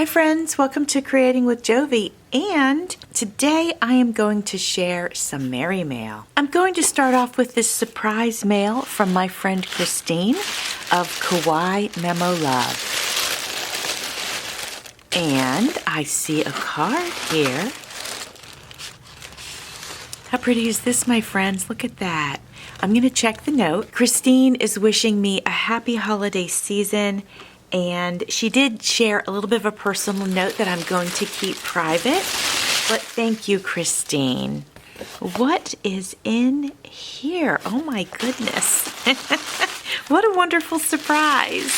Hi friends, welcome to Creating with Jovi, and today I am going to share some Merry Mail. I'm going to start off with this surprise mail from my friend Christine of Kawaii Memo Love. And I see a card here. How pretty is this, my friends? Look at that. I'm going to check the note. Christine is wishing me a happy holiday season, and she did share a little bit of a personal note that I'm going to keep private. But thank you, Christine. What is in here? Oh my goodness. What a wonderful surprise.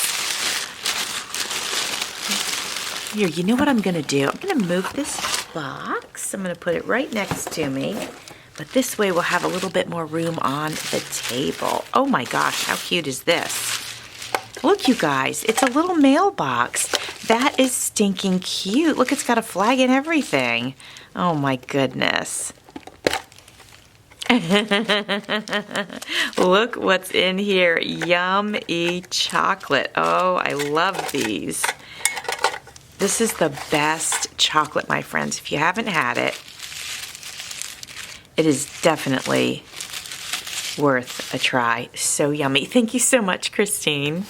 Here, you know what I'm going to do? I'm going to move this box. I'm going to put it right next to me. But this way we'll have a little bit more room on the table. Oh my gosh, how cute is this? Look, you guys, it's a little mailbox. That is stinking cute. Look, it's got a flag and everything. Oh my goodness. Look what's in here. Yummy chocolate. Oh, I love these. This is the best chocolate, my friends. If you haven't had it, it is definitely worth a try. So yummy. Thank you so much, Christine.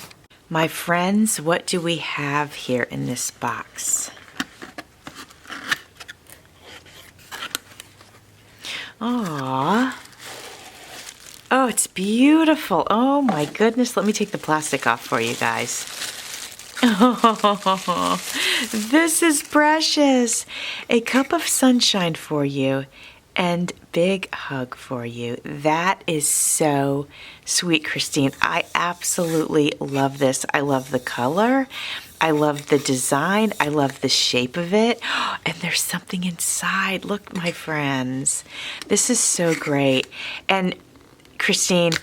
My friends, what do we have here in this box? Aww. Oh, it's beautiful. Oh my goodness. Let me take the plastic off for you guys. Oh, this is precious. A cup of sunshine for you. And big hug for you. That is so sweet, Christine. I absolutely love this. I love the color. I love the design. I love the shape of it. And there's something inside. Look, my friends. This is so great. And Christine,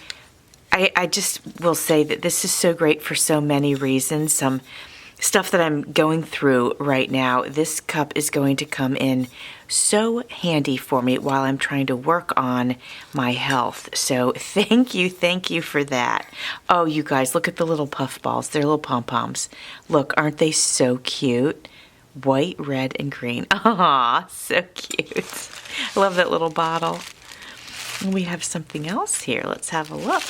I just will say that this is so great for so many reasons. Some stuff that I'm going through right now. This cup is going to come in so handy for me while I'm trying to work on my health. So thank you for that. Oh, you guys, look at the little puff balls. They're little pom-poms. Look, aren't they so cute? White, red, and green. Aw, so cute. I love that little bottle. And we have something else here. Let's have a look.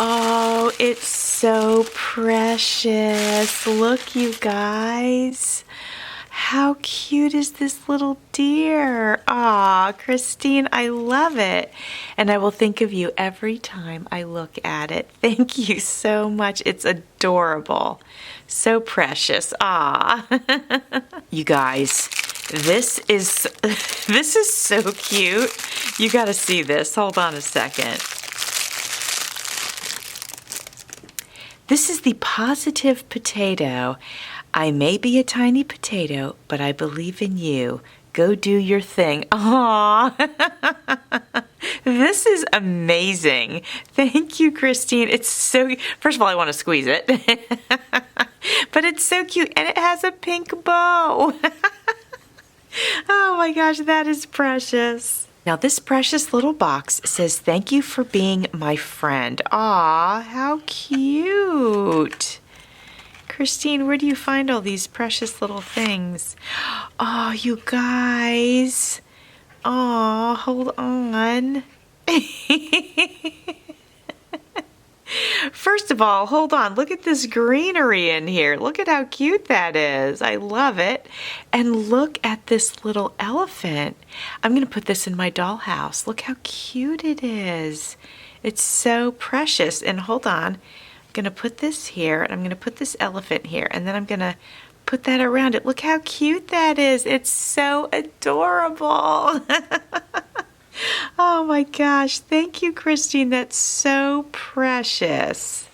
Oh, it's so precious. Look, you guys. How cute is this little deer? Aw, Christine, I love it. And I will think of you every time I look at it. Thank you so much. It's adorable. So precious. Aw. You guys, this is so cute. You gotta see this. Hold on a second. This is the Positive Potato. I may be a tiny potato, but I believe in you. Go do your thing. Aww. This is amazing. Thank you, Christine. It's so, first of all, I want to squeeze it. But it's so cute, and it has a pink bow. Oh my gosh, that is precious. Now this precious little box says, thank you for being my friend. Aw, how cute. Christine, where do you find all these precious little things? Oh, you guys. Aw, hold on. First of all, hold on. Look at this greenery in here. Look at how cute that is. I love it. And look at this little elephant. I'm going to put this in my dollhouse. Look how cute it is. It's so precious. And hold on. I'm going to put this here, and I'm going to put this elephant here, and then I'm going to put that around it. Look how cute that is. It's so adorable. Oh my gosh, thank you, Christine. That's so precious.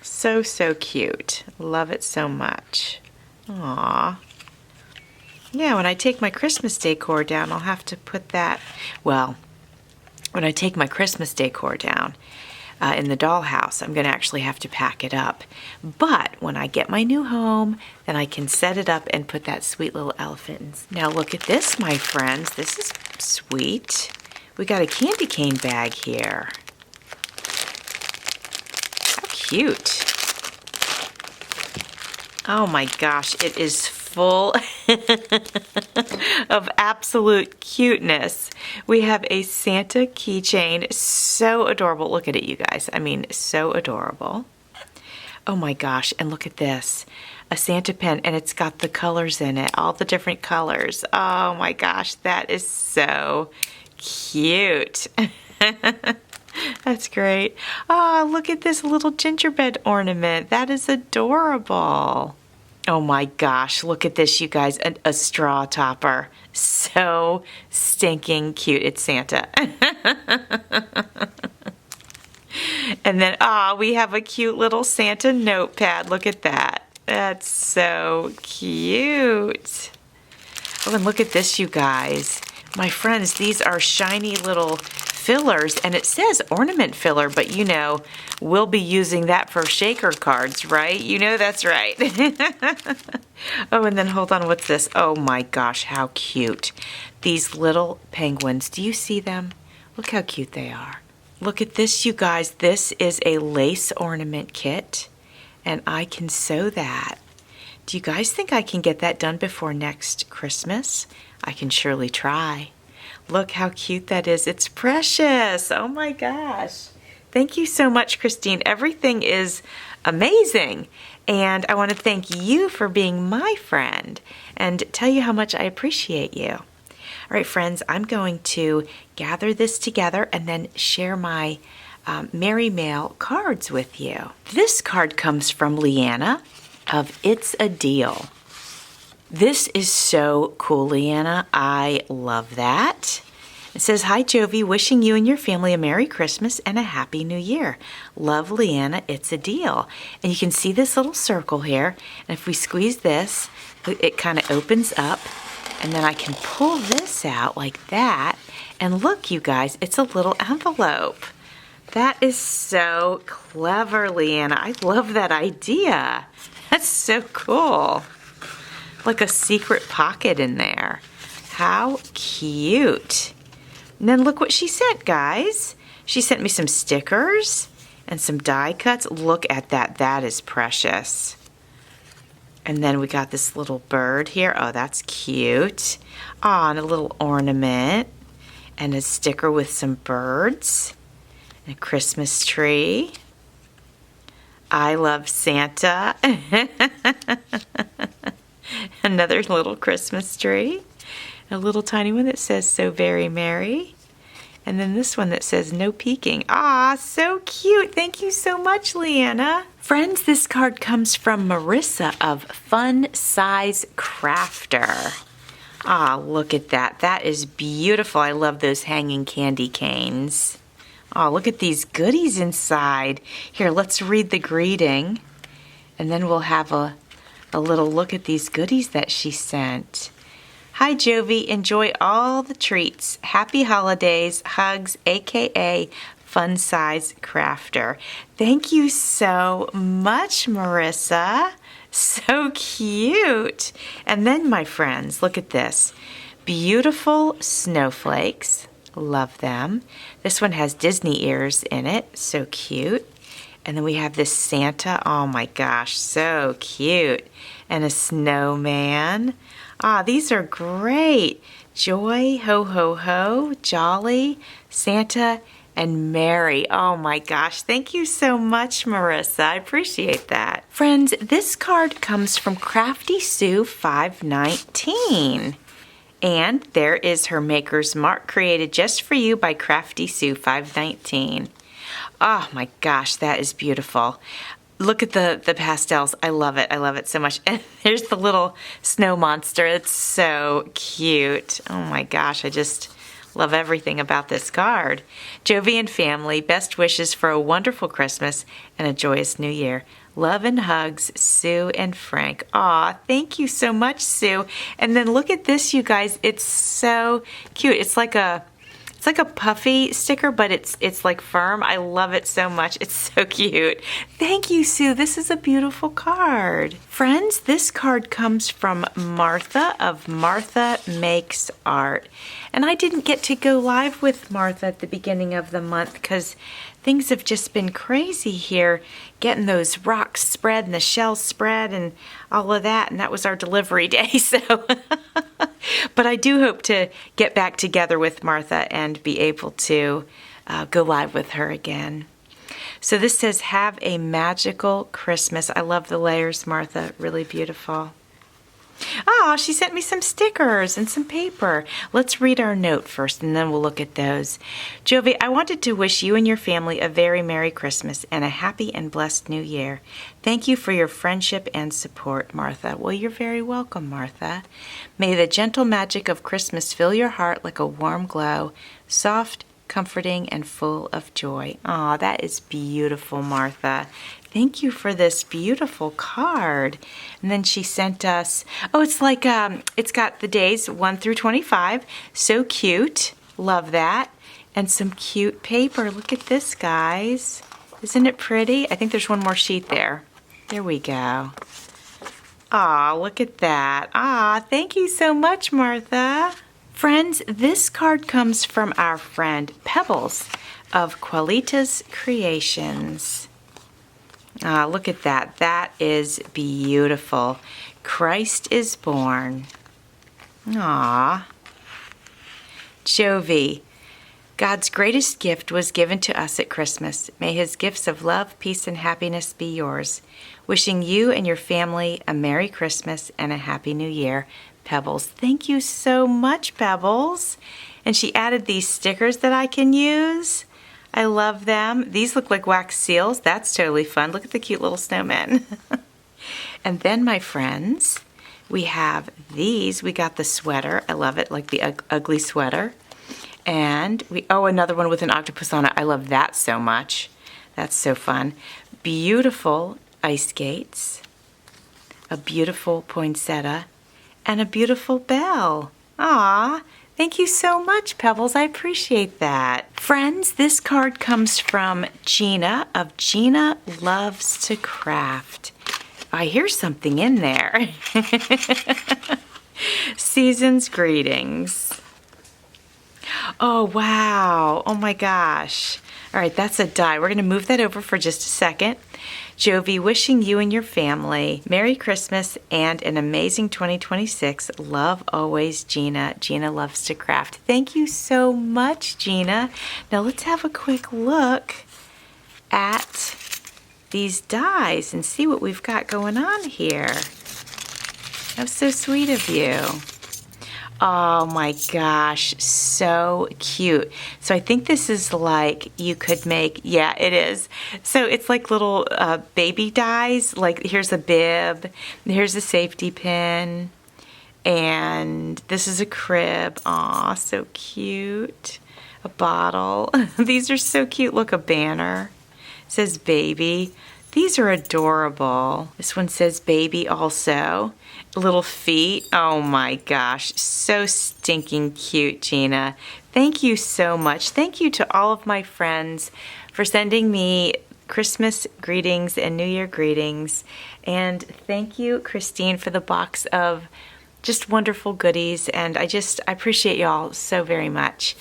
So cute. Love it so much. Aw. Yeah, when I take my Christmas decor down, I'll have to put that, well, when I take my Christmas decor down in the dollhouse, I'm going to actually have to pack it up. But when I get my new home, then I can set it up and put that sweet little elephant in. Now look at this, my friends. This is sweet. We got a candy cane bag here. cute. Oh my gosh, it is full of absolute cuteness. We have a Santa keychain, so adorable. Look at it, you guys. I mean, so adorable. Oh my gosh, and look at this. A Santa pen, and it's got the colors in it, all the different colors. Oh my gosh, that is so cute. That's great. Oh, look at this little gingerbread ornament. That is adorable. Oh my gosh, look at this, you guys. A straw topper. So stinking cute. It's Santa. And then, we have a cute little Santa notepad. Look at that. That's so cute. Oh, and look at this, you guys. My friends, these are shiny little fillers, and it says ornament filler, but you know, we'll be using that for shaker cards, right? You know that's right. Oh, and then hold on, what's this? Oh my gosh, how cute. These little penguins, do you see them? Look how cute they are. Look at this, you guys. This is a lace ornament kit, and I can sew that. Do you guys think I can get that done before next Christmas? I can surely try. Look how cute that is. It's precious. Oh my gosh. Thank you so much, Christine. Everything is amazing. And I want to thank you for being my friend and tell you how much I appreciate you. All right, friends, I'm going to gather this together and then share my Merry Mail cards with you. This card comes from Leanna of It's a Deal. This is so cool, Leanna. I love that. It says, "Hi, Jovi. Wishing you and your family a Merry Christmas and a Happy New Year. Love, Leanna. It's a Deal." And you can see this little circle here. And if we squeeze this, it kind of opens up. And then I can pull this out like that. And look, you guys, it's a little envelope. That is so clever, Leanna. I love that idea. That's so cool. Like a secret pocket in there. How cute. And then look what she sent, guys. She sent me some stickers and some die cuts. Look at that. That is precious. And then we got this little bird here. Oh, that's cute. Oh, and a little ornament. And a sticker with some birds. And a Christmas tree. I love Santa. Another little Christmas tree. A little tiny one that says "So Very Merry." And then this one that says "No peeking." Ah, so cute. Thank you so much, Leanna. Friends, this card comes from Marissa of Fun Size Crafter. Ah, look at that. That is beautiful. I love those hanging candy canes. Oh, look at these goodies inside. Here, let's read the greeting. And then we'll have a little look at these goodies that she sent. "Hi, Jovi. Enjoy all the treats. Happy holidays. Hugs, a.k.a. Fun Size Crafter." Thank you so much, Marissa. So cute. And then, my friends, look at this. Beautiful snowflakes. Love them. This one has Disney ears in it. So cute. And then we have this Santa. Oh my gosh, so cute. And a snowman. Ah, these are great. Joy, ho, ho, ho, Jolly, Santa, and Mary. Oh my gosh, thank you so much, Marissa. I appreciate that. Friends, this card comes from Crafty Sue 519. And there is her maker's mark created just for you by Crafty Sue 519. Oh my gosh, that is beautiful. Look at the pastels. I love it. I love it so much. And there's the little snow monster. It's so cute. Oh my gosh, I just love everything about this card. Jovi and family, best wishes for a wonderful Christmas and a joyous New Year. Love and hugs, Sue and Frank. Aw, thank you so much, Sue. And then look at this, you guys. It's so cute. It's like a puffy sticker, but it's like firm. I love it so much. It's so cute. Thank you, Sue. This is a beautiful card. Friends, this card comes from Martha of Martha Makes Art. And I didn't get to go live with Martha at the beginning of the month because things have just been crazy here, getting those rocks spread and the shells spread and all of that, and that was our delivery day, so. But I do hope to get back together with Martha and be able to go live with her again. So this says, have a magical Christmas. I love the layers, Martha. Really beautiful. Oh, she sent me some stickers and some paper. Let's read our note first, and then we'll look at those. Jovi, I wanted to wish you and your family a very Merry Christmas and a happy and blessed New Year. Thank you for your friendship and support, Martha. Well, you're very welcome, Martha. May the gentle magic of Christmas fill your heart like a warm glow, soft, comforting, and full of joy. Aw, that is beautiful, Martha. Thank you for this beautiful card. And then she sent us, oh, it's like, it's got the days 1 through 25. So cute. Love that. And some cute paper. Look at this, guys. Isn't it pretty? I think there's one more sheet there. There we go. Aw, look at that. Aw, thank you so much, Martha. Friends, this card comes from our friend Pebbles of Qualitas Creations. Look at that. That is beautiful. Christ is born. Aw. Jovi, God's greatest gift was given to us at Christmas. May his gifts of love, peace, and happiness be yours. Wishing you and your family a Merry Christmas and a Happy New Year. Pebbles. Thank you so much, Pebbles. And she added these stickers that I can use. I love them. These look like wax seals. That's totally fun. Look at the cute little snowmen. And then, my friends, we have these. We got the sweater. I love it, like the ugly sweater. And another one with an octopus on it. I love that so much. That's so fun. Beautiful ice skates. A beautiful poinsettia. And a beautiful bell. Aw, thank you so much, Pebbles. I appreciate that. Friends, this card comes from Gina of Gina Loves to Craft. I hear something in there. Season's greetings. Oh, wow. Oh, my gosh. All right, that's a die. We're going to move that over for just a second. Jovi, wishing you and your family Merry Christmas and an amazing 2026. Love always, Gina. Gina Loves to Craft. Thank you so much, Gina. Now let's have a quick look at these dies and see what we've got going on here. That's so sweet of you. Oh my gosh, so cute. So I think this is like you could make, yeah, it is. So it's like little baby dies. Like here's a bib, here's a safety pin, and this is a crib. Aw, so cute. A bottle. These are so cute. Look, a banner. It says baby. These are adorable. This one says baby also. Little feet. Oh my gosh. So stinking cute, Gina. Thank you so much. Thank you to all of my friends for sending me Christmas greetings and New Year greetings. And thank you, Christine, for the box of just wonderful goodies. And I appreciate y'all so very much.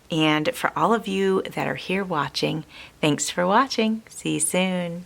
And for all of you that are here watching, thanks for watching. See you soon.